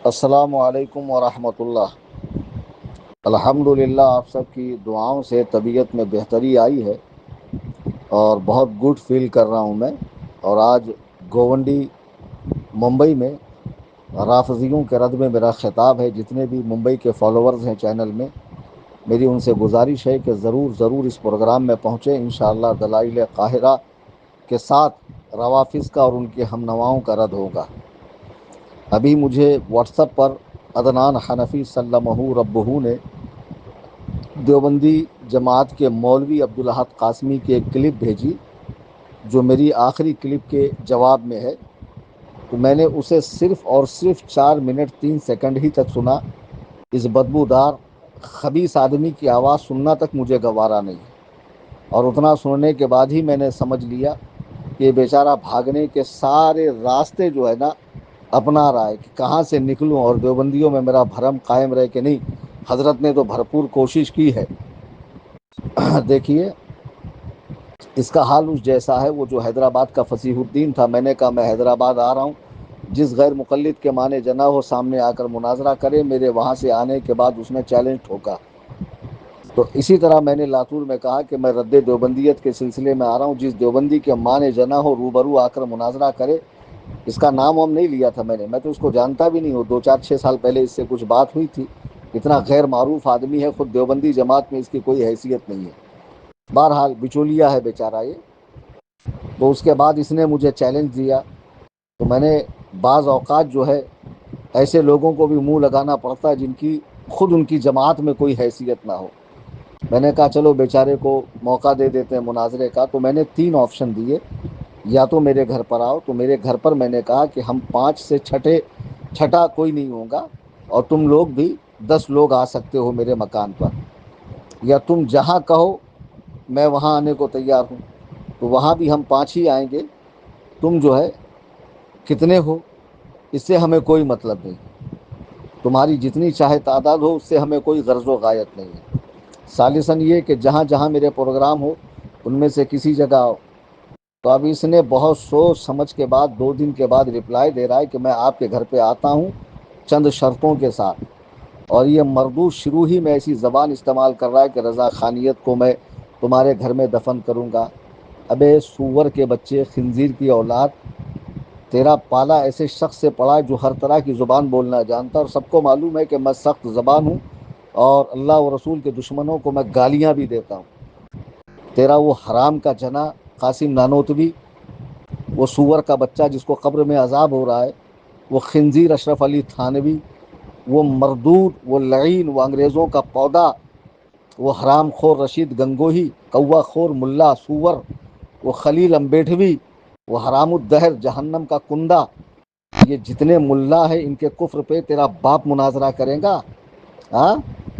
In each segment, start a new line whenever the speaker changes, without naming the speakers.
السلام علیکم ورحمۃ اللہ۔ الحمدللہ آپ سب کی دعاؤں سے طبیعت میں بہتری آئی ہے اور بہت گڈ فیل کر رہا ہوں میں۔ اور آج گوونڈی ممبئی میں رافضیوں کے رد میں میرا خطاب ہے۔ جتنے بھی ممبئی کے فالوورز ہیں چینل میں، میری ان سے گزارش ہے کہ ضرور اس پروگرام میں پہنچیں۔ انشاءاللہ دلائل قاہرہ کے ساتھ روافظ کا اور ان کے ہم نواؤں کا رد ہوگا۔ ابھی مجھے واٹس ایپ پر عدنان حنفی سلمہ ربہ نے دیوبندی جماعت کے مولوی عبدالاحد قاسمی کی ایک کلپ بھیجی، جو میری آخری کلپ کے جواب میں ہے۔ تو میں نے اسے صرف اور صرف 4 منٹ 3 سیکنڈ ہی تک سنا۔ اس بدبودار خبیث آدمی کی آواز سننا تک مجھے گوارا نہیں، اور اتنا سننے کے بعد ہی میں نے سمجھ لیا کہ بیچارہ بھاگنے کے سارے راستے جو ہے نا اپنا رہا ہے کہ کہاں سے نکلوں اور دیوبندیوں میں میرا بھرم قائم رہے کہ نہیں۔ حضرت نے تو بھرپور کوشش کی ہے۔ دیکھیے اس کا حال اس جیسا ہے، وہ جو حیدرآباد کا فصیح الدین تھا، میں نے کہا میں حیدرآباد آ رہا ہوں، جس غیر مقلد کے معنی جنا ہو سامنے آ کر مناظرہ کرے۔ میرے وہاں سے آنے کے بعد اس نے چیلنج ٹھوکا۔ تو اسی طرح میں نے لاتور میں کہا کہ میں رد دیوبندیت کے سلسلے میں آ رہا ہوں، جس دیوبندی کے معنی جنا ہو روبرو آ کر مناظرہ کرے۔ اس کا نام وام نہیں لیا تھا میں تو اس کو جانتا بھی نہیں ہوں، 2 4 6 سال پہلے اس سے کچھ بات ہوئی تھی۔ اتنا غیر معروف آدمی ہے، خود دیوبندی جماعت میں اس کی کوئی حیثیت نہیں ہے۔ بہرحال بچولیا ہے بیچارہ یہ۔ تو اس کے بعد اس نے مجھے چیلنج دیا، تو میں نے بعض اوقات جو ہے ایسے لوگوں کو بھی منہ لگانا پڑتا ہے جن کی خود ان کی جماعت میں کوئی حیثیت نہ ہو۔ میں نے کہا چلو بیچارے کو موقع دے دیتے ہیں مناظرے کا۔ تو میں نے 3 آپشن دیے، یا تو میرے گھر پر آؤ۔ تو میرے گھر پر میں نے کہا کہ ہم 5 سے چھٹا کوئی نہیں ہوگا، اور تم لوگ بھی 10 لوگ آ سکتے ہو میرے مکان پر، یا تم جہاں کہو میں وہاں آنے کو تیار ہوں۔ تو وہاں بھی ہم 5 ہی آئیں گے، تم جو ہے کتنے ہو اس سے ہمیں کوئی مطلب نہیں، تمہاری جتنی چاہے تعداد ہو اس سے ہمیں کوئی غرض و غایت نہیں ہے۔ ثالثاً یہ کہ جہاں جہاں میرے پروگرام ہو ان میں سے کسی جگہ آؤ۔ تو اب اس نے بہت سوچ سمجھ کے بعد 2 دن کے بعد رپلائی دے رہا ہے کہ میں آپ کے گھر پہ آتا ہوں چند شرطوں کے ساتھ۔ اور یہ مردود شروع ہی میں ایسی زبان استعمال کر رہا ہے کہ رضا خانیت کو میں تمہارے گھر میں دفن کروں گا۔ ابے سور کے بچے، خنزیر کی اولاد، تیرا پالا ایسے شخص سے پڑا ہے جو ہر طرح کی زبان بولنا جانتا، اور سب کو معلوم ہے کہ میں سخت زبان ہوں اور اللہ و رسول کے دشمنوں کو میں گالیاں بھی دیتا ہوں۔ تیرا وہ حرام کا جنا قاسم نانوتوی، وہ سور کا بچہ جس کو قبر میں عذاب ہو رہا ہے، وہ خنزیر اشرف علی تھانوی، وہ مردود، وہ لعین، وہ انگریزوں کا پودا، وہ حرام خور رشید گنگوہی، کوا خور ملا سور، وہ خلیل امبیڈوی، وہ حرام الدہر جہنم کا کندا، یہ جتنے ملا ہیں ان کے کفر پہ تیرا باپ مناظرہ کرے گا؟ ہاں،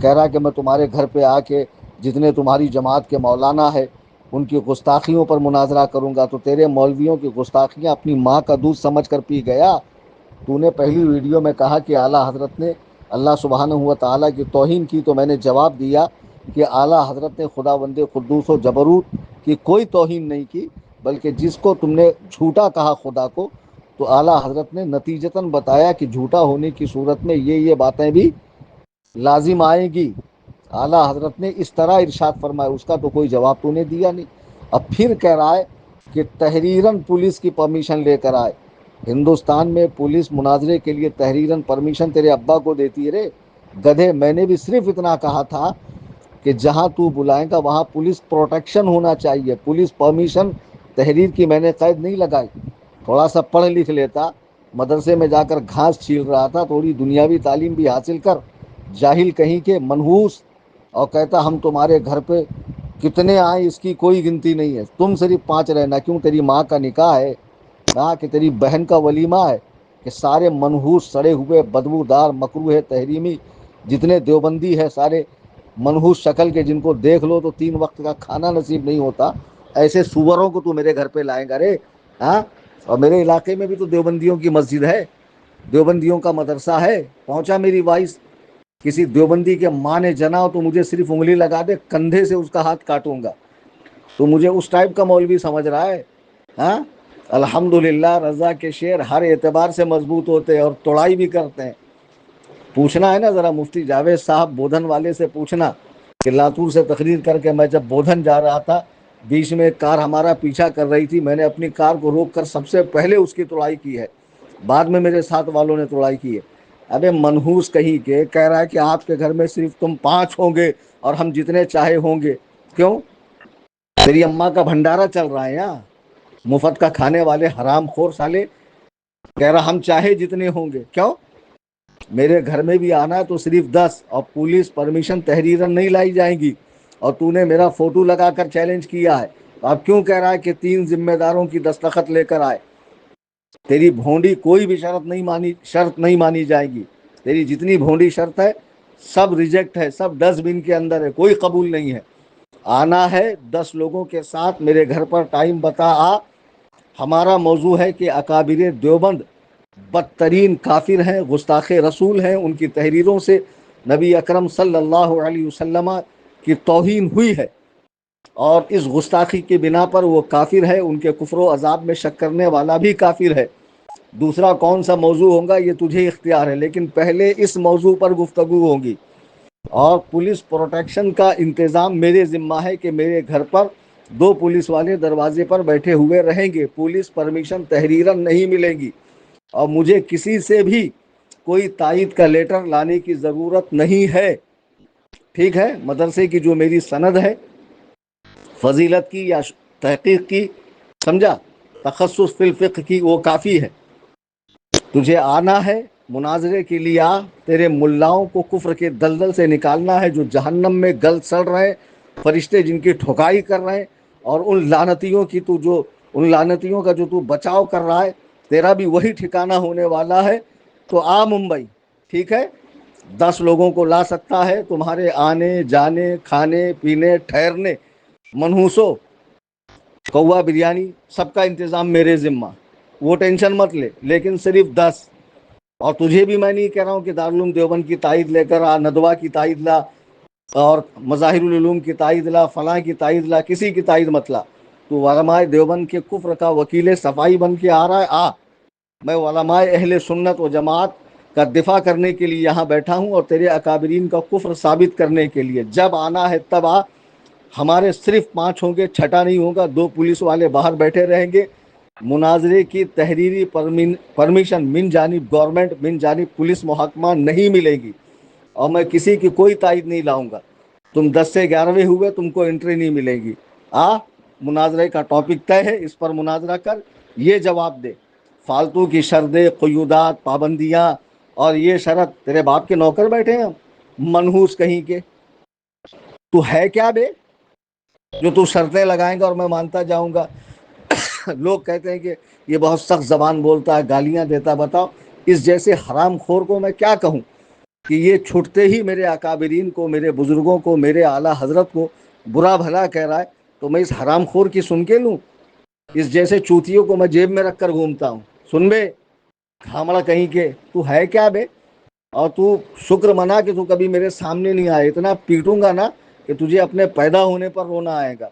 کہہ رہا کہ میں تمہارے گھر پہ آ کے جتنے تمہاری جماعت کے مولانا ہے ان کی گستاخیوں پر مناظرہ کروں گا۔ تو تیرے مولویوں کی گستاخیاں اپنی ماں کا دودھ سمجھ کر پی گیا۔ تو نے پہلی ویڈیو میں کہا کہ اعلیٰ حضرت نے اللہ سبحانہ و تعالیٰ کی توہین کی، تو میں نے جواب دیا کہ اعلیٰ حضرت نے خدا بند قدوس و جبروت کی کوئی توہین نہیں کی، بلکہ جس کو تم نے جھوٹا کہا خدا کو، تو اعلیٰ حضرت نے نتیجتاً بتایا کہ جھوٹا ہونے کی صورت میں یہ باتیں بھی لازم آئیں گی۔ اعلیٰ حضرت نے اس طرح ارشاد فرمایا، اس کا تو کوئی جواب تو نے دیا نہیں۔ اب پھر کہہ رہا ہے کہ تحریراً پولیس کی پرمیشن لے کر آئے۔ ہندوستان میں پولیس مناظرے کے لیے تحریراً پرمیشن تیرے ابا کو دیتی ہے رے گدھے۔ میں نے بھی صرف اتنا کہا تھا کہ جہاں تو بلائے گا وہاں پولیس پروٹیکشن ہونا چاہیے، پولیس پرمیشن تحریر کی میں نے قید نہیں لگائی۔ تھوڑا سا پڑھ لکھ لیتا، مدرسے میں جا کر گھاس چھیل رہا تھا، تھوڑی دنیاوی تعلیم بھی حاصل کر، جاہل کہیں کے منحوس، اور کہتا ہم تمہارے گھر پہ کتنے آئے اس کی کوئی گنتی نہیں ہے، تم صرف 5 رہنا، کیوں تیری ماں کا نکاح ہے، ہاں کہ تیری بہن کا ولیمہ ہے، کہ سارے منحوس سڑے ہوئے بدبودار مکروہ تحریمی جتنے دیوبندی ہے سارے منحوس شکل کے، جن کو دیکھ لو تو 3 وقت کا کھانا نصیب نہیں ہوتا، ایسے سوروں کو تو میرے گھر پہ لائیں گا رے؟ ہاں، اور میرے علاقے میں بھی تو دیوبندیوں کی مسجد ہے، دیوبندیوں کا مدرسہ ہے۔ پہنچا میری وائس، کسی دیوبندی کے ماں نے جنا ہو تو مجھے صرف انگلی لگا دے، کندھے سے اس کا ہاتھ کاٹوں گا۔ تو مجھے اس ٹائپ کا مولوی سمجھ رہا ہے؟ ہاں، الحمدللہ رضا کے شعر ہر اعتبار سے مضبوط ہوتے ہیں اور توڑائی بھی کرتے ہیں۔ پوچھنا ہے نا ذرا مفتی جاوید صاحب بودھن والے سے پوچھنا کہ لاتور سے تقریر کر کے میں جب بودھن جا رہا تھا، بیچ میں ایک کار ہمارا پیچھا کر رہی تھی، میں نے اپنی کار کو روک کر سب سے پہلے اس کی توڑائی کی ہے، بعد میں میرے ساتھ والوں نے توڑائی کی ہے۔ ابے منحوس کہیں کے کہہ رہا ہے کہ آپ کے گھر میں صرف تم 5 ہوں گے اور ہم جتنے چاہے ہوں گے۔ کیوں؟ تیری اماں کا بھنڈارا چل رہا ہے یہاں، مفت کا کھانے والے حرام خور سالے، کہہ رہا ہم چاہے جتنے ہوں گے۔ کیوں؟ میرے گھر میں بھی آنا ہے تو صرف 10، اور پولیس پرمیشن تحریرن نہیں لائی جائیں گی، اور تو نے میرا فوٹو لگا کر چیلنج کیا ہے، اب کیوں کہہ رہا ہے کہ 3 ذمہ داروں کی دستخط لے کر آئے؟ تیری بھونڈی کوئی بھی شرط نہیں مانی جائے گی، تیری جتنی بھونڈی شرط ہے سب ریجیکٹ ہے، سب ڈسٹ بن کے اندر ہے، کوئی قبول نہیں ہے۔ آنا ہے 10 لوگوں کے ساتھ، میرے گھر پر ٹائم بتا آ۔ ہمارا موضوع ہے کہ اکابر دیوبند بدترین کافر ہیں، گستاخ رسول ہیں، ان کی تحریروں سے نبی اکرم صلی اللہ علیہ وسلم کی توہین ہوئی ہے، اور اس گستاخی کی بنا پر وہ کافر ہے، ان کے کفر و عذاب میں شک کرنے والا بھی کافر ہے۔ دوسرا کون سا موضوع ہوگا یہ تجھے اختیار ہے، لیکن پہلے اس موضوع پر گفتگو ہوگی۔ اور پولیس پروٹیکشن کا انتظام میرے ذمہ ہے کہ میرے گھر پر 2 پولیس والے دروازے پر بیٹھے ہوئے رہیں گے، پولیس پرمیشن تحریرن نہیں ملے گی، اور مجھے کسی سے بھی کوئی تائید کا لیٹر لانے کی ضرورت نہیں ہے۔ ٹھیک ہے؟ مدرسے کی جو میری سند ہے فضیلت کی یا تحقیق کی، سمجھا، تخصص فی الفقہ کی، وہ کافی ہے۔ تجھے آنا ہے مناظرے کے لیے، آ، تیرے ملاؤں کو کفر کے دلدل سے نکالنا ہے جو جہنم میں گل سڑ رہے، فرشتے جن کی ٹھکائی کر رہے ہیں، اور ان لعنتیوں کا جو تو بچاؤ کر رہا ہے، تیرا بھی وہی ٹھکانہ ہونے والا ہے۔ تو آ ممبئی، ٹھیک ہے؟ 10 لوگوں کو لا سکتا ہے، تمہارے آنے جانے کھانے پینے ٹھہرنے، منحوسو کوا بریانی سب کا انتظام میرے ذمہ، وہ ٹینشن مت لے، لیکن صرف 10۔ اور تجھے بھی میں نہیں کہہ رہا ہوں کہ دارالعلوم دیوبند کی تائید لے کر آ، ندوہ کی تائید لا، اور مظاہر العلوم کی تائید لا، فلاں کی تائید لا، کسی کی تائید مت لا۔ تو علماء دیوبند کے کفر کا وکیل صفائی بن کے آ رہا ہے، آ، میں علماء اہل سنت و جماعت کا دفاع کرنے کے لیے یہاں بیٹھا ہوں، اور تیرے اکابرین کا کفر ثابت کرنے کے لیے۔ جب آنا ہے تب آ، ہمارے صرف 5 ہوں گے، چھٹا نہیں ہوگا، 2 پولیس والے باہر بیٹھے رہیں گے۔ مناظرے کی تحریری پرمیشن من جانب گورنمنٹ، من جانب پولیس محکمہ نہیں ملے گی، اور میں کسی کی کوئی تائید نہیں لاؤں گا۔ تم 10 سے 11ویں ہوئے، تم کو انٹری نہیں ملے گی۔ آ، مناظرے کا ٹاپک طے ہے، اس پر مناظرہ کر، یہ جواب دے۔ فالتو کی شرطیں، قیودات، پابندیاں، اور یہ شرط، تیرے باپ کے نوکر بیٹھے ہیں منحوس کہیں کے؟ تو ہے کیا بے جو تو شرطیں لگائیں گا اور میں مانتا جاؤں گا؟ لوگ کہتے ہیں کہ یہ بہت سخت زبان بولتا ہے، گالیاں دیتا، بتاؤ اس جیسے حرام خور کو میں کیا کہوں کہ یہ چھٹتے ہی میرے اکابرین کو، میرے بزرگوں کو، میرے اعلیٰ حضرت کو برا بھلا کہہ رہا ہے، تو میں اس حرام خور کی سن کے لوں؟ اس جیسے چوتیوں کو میں جیب میں رکھ کر گھومتا ہوں؟ سن بے کھامڑا کہیں کے، تو ہے کیا بے؟ اور تو شکر منا کہ تو کبھی میرے سامنے نہیں آئے، اتنا پیٹوں گا نا کہ تجھے اپنے پیدا ہونے پر رونا آئے گا۔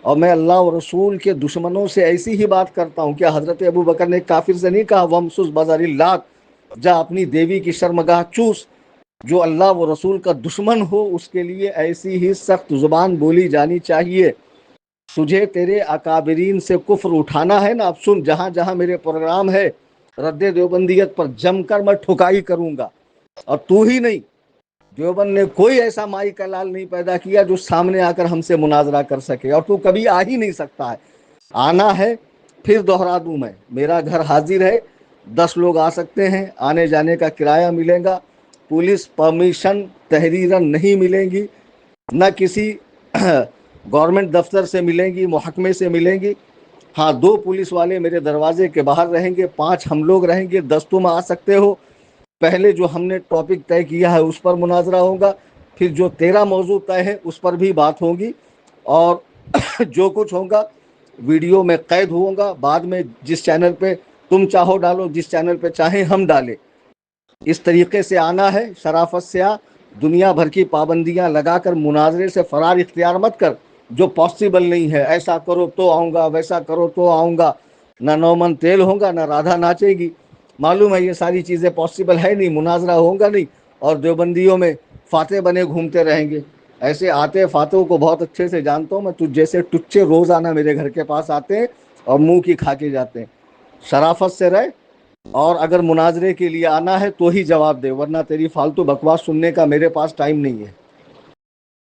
اور میں اللہ و رسول کے دشمنوں سے ایسی ہی بات کرتا ہوں۔ کیا حضرت ابو بکر نے کافر سے نہیں کہا ومسس بازار اللہ، جا اپنی دیوی کی شرمگاہ چوس؟ جو اللہ و رسول کا دشمن ہو اس کے لیے ایسی ہی سخت زبان بولی جانی چاہیے۔ تجھے تیرے اکابرین سے کفر اٹھانا ہے نا، اب سن، جہاں جہاں میرے پروگرام ہے رد دیوبندیت پر جم کر میں ٹھکائی کروں گا، اور تو ہی نہیں، دیوبند نے کوئی ایسا مائی کا لال نہیں پیدا کیا جو سامنے آ کر ہم سے مناظرہ کر سکے، اور تو کبھی آ ہی نہیں سکتا ہے۔ آنا ہے، پھر دوہرا دوں میں، میرا گھر حاضر ہے، 10 لوگ آ سکتے ہیں، آنے جانے کا کرایہ ملے گا، پولیس پرمیشن تحریرن نہیں ملے گی، نہ کسی گورنمنٹ دفتر سے ملیں گی، محکمے سے ملیں گی۔ ہاں، 2 پولیس والے میرے دروازے کے باہر رہیں گے، 5 ہم لوگ رہیں گے، 10 تم آ سکتے ہو۔ پہلے جو ہم نے ٹاپک طے کیا ہے اس پر مناظرہ ہوگا، پھر جو تیرا موضوع طے ہے اس پر بھی بات ہوگی، اور جو کچھ ہوگا ویڈیو میں قید ہوگا، بعد میں جس چینل پہ تم چاہو ڈالو، جس چینل پہ چاہیں ہم ڈالیں۔ اس طریقے سے آنا ہے، شرافت سے آ، دنیا بھر کی پابندیاں لگا کر مناظرے سے فرار اختیار مت کر، جو پاسبل نہیں ہے۔ ایسا کرو تو آؤں گا، ویسا کرو تو آؤں گا، نہ 9 من تیل ہوگا، نہ رادھا ناچے گی، معلوم ہے یہ ساری چیزیں پاسبل ہے نہیں، مناظرہ ہوگا نہیں، اور دیوبندیوں میں فاتح بنے گھومتے رہیں گے. ایسے آتے فاتحوں کو بہت اچھے سے جانتا ہوں میں. تجھ جیسے ٹچے روزانہ میرے گھر کے پاس آتے ہیں اور منہ کی کھا کے جاتے ہیں. شرافت سے رہ، اور اگر مناظرے کے لیے آنا ہے تو ہی جواب دے، ورنہ تیری فالتو بکواس سننے کا میرے پاس ٹائم نہیں ہے.